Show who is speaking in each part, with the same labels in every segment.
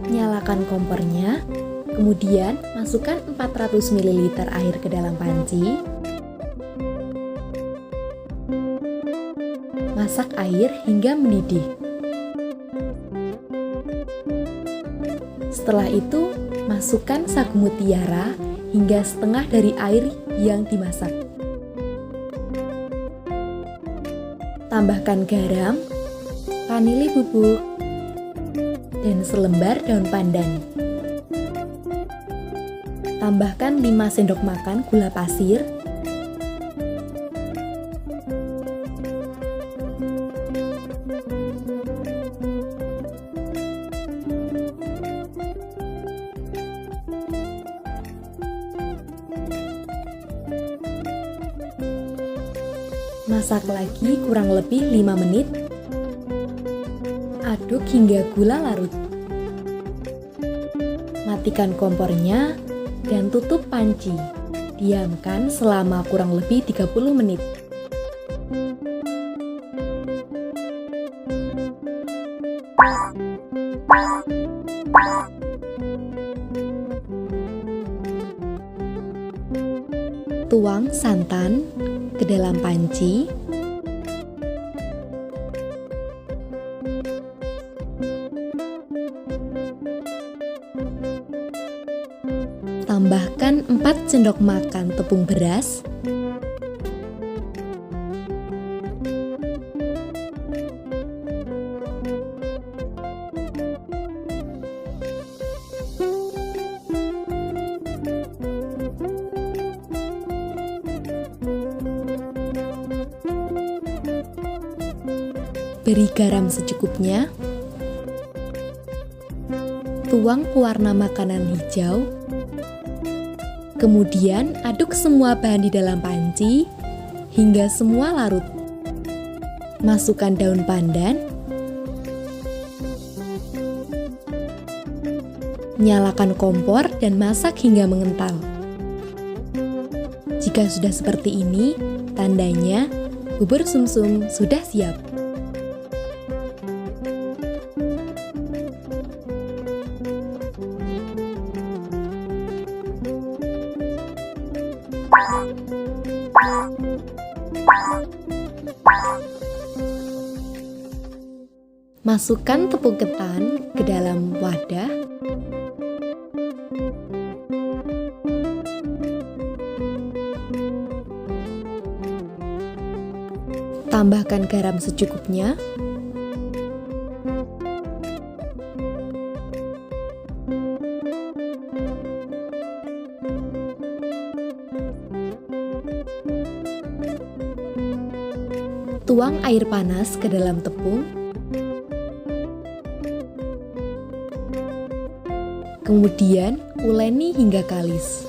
Speaker 1: Nyalakan kompornya, kemudian masukkan 400 ml air ke dalam panci. Masak air hingga mendidih. Setelah itu, masukkan sagu mutiara hingga setengah dari air yang dimasak. Tambahkan garam, vanili bubuk, dan selembar daun pandan. Tambahkan 5 sendok makan gula pasir. Masak lagi kurang lebih 5 menit. Aduk hingga gula larut. Matikan kompornya dan tutup panci. Diamkan selama kurang lebih 30 menit. Tuang santan ke dalam panci. Tambahkan 4 sendok makan tepung beras. Beri garam secukupnya. Tuang pewarna makanan hijau. Kemudian aduk semua bahan di dalam panci hingga semua larut. Masukkan daun pandan. Nyalakan kompor dan masak hingga mengental. Jika sudah seperti ini, tandanya bubur sumsum sudah siap. Masukkan tepung ketan ke dalam wadah. Tambahkan garam secukupnya. Tuang air panas ke dalam tepung. Kemudian uleni hingga kalis.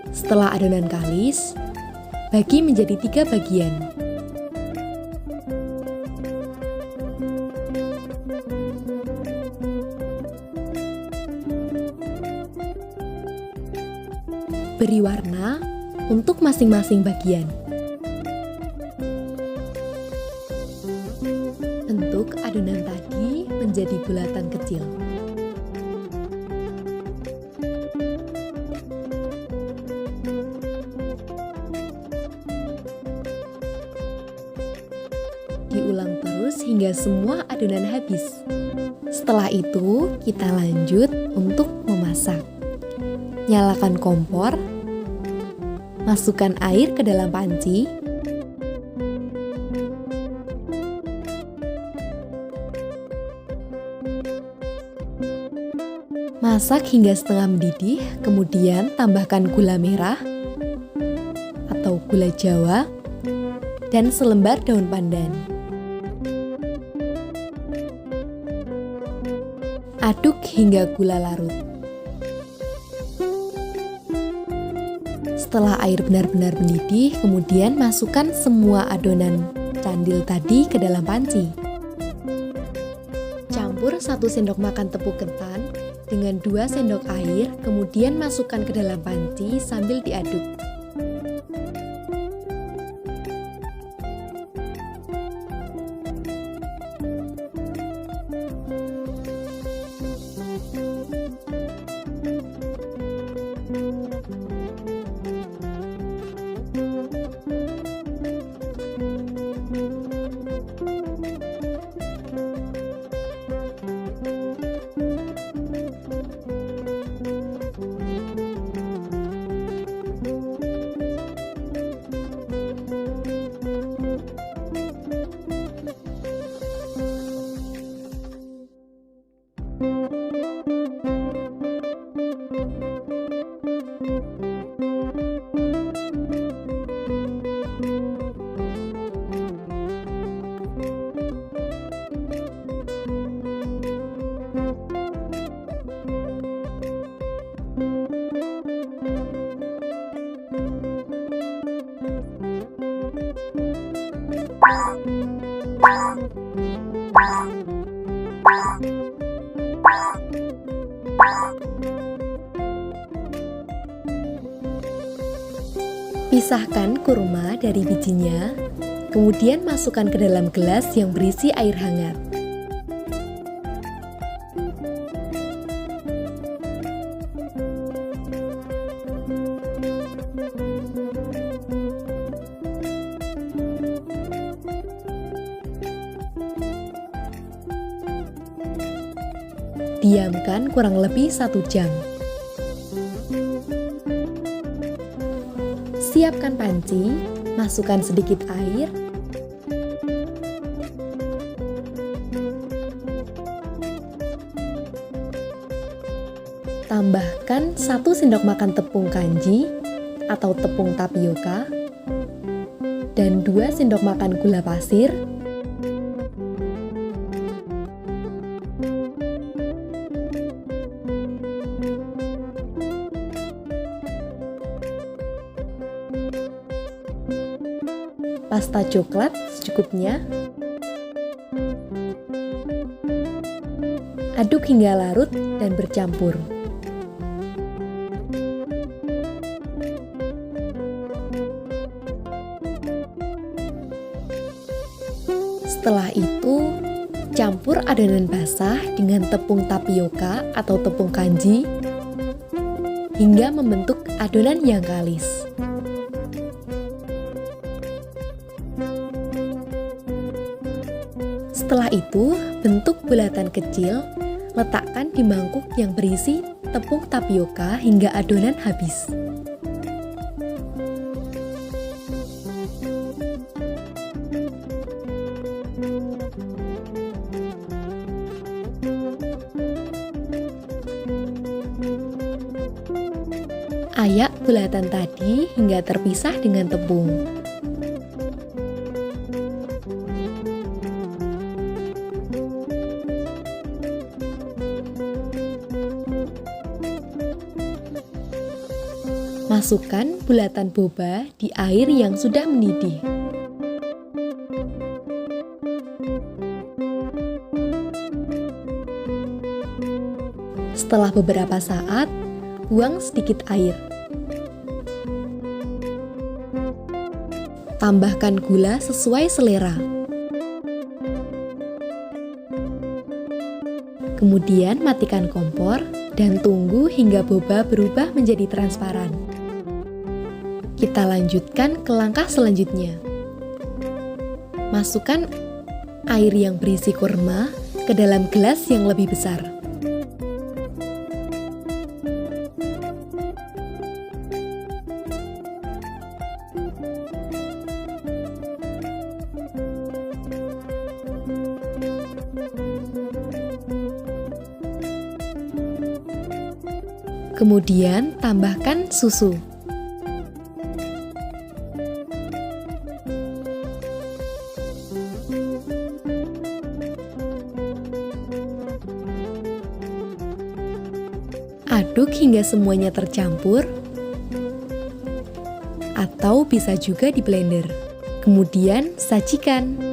Speaker 1: Setelah adonan kalis, bagi menjadi 3 bagian. Beri warna untuk masing-masing bagian. Bentuk adonan tadi menjadi bulatan kecil. Diulang terus hingga semua adonan habis. Setelah itu, kita lanjut untuk memasak. Nyalakan kompor. Masukkan air ke dalam panci. Masak hingga setengah mendidih, kemudian tambahkan gula merah atau gula Jawa dan selembar daun pandan. Aduk hingga gula larut. Setelah air benar-benar mendidih, kemudian masukkan semua adonan candil tadi ke dalam panci. Campur 1 sendok makan tepung ketan dengan 2 sendok air, kemudian masukkan ke dalam panci sambil diaduk. Pisahkan kurma dari bijinya, kemudian masukkan ke dalam gelas yang berisi air hangat. Diamkan kurang lebih 1 jam. Siapkan panci, masukkan sedikit air, tambahkan 1 sendok makan tepung kanji atau tepung tapioka dan 2 sendok makan gula pasir, pasta coklat secukupnya. Aduk hingga larut dan bercampur. Setelah itu, campur adonan basah dengan tepung tapioka atau tepung kanji hingga membentuk adonan yang kalis. Setelah itu, bentuk bulatan kecil, letakkan di mangkuk yang berisi tepung tapioka hingga adonan habis. Ayak bulatan tadi hingga terpisah dengan tepung. Masukkan bulatan boba di air yang sudah mendidih. Setelah beberapa saat, buang sedikit air. Tambahkan gula sesuai selera. Kemudian matikan kompor dan tunggu hingga boba berubah menjadi transparan. Kita lanjutkan ke langkah selanjutnya. Masukkan air yang berisi kurma ke dalam gelas yang lebih besar. Kemudian tambahkan susu. Aduk hingga semuanya tercampur, atau bisa juga di blender. Kemudian sajikan.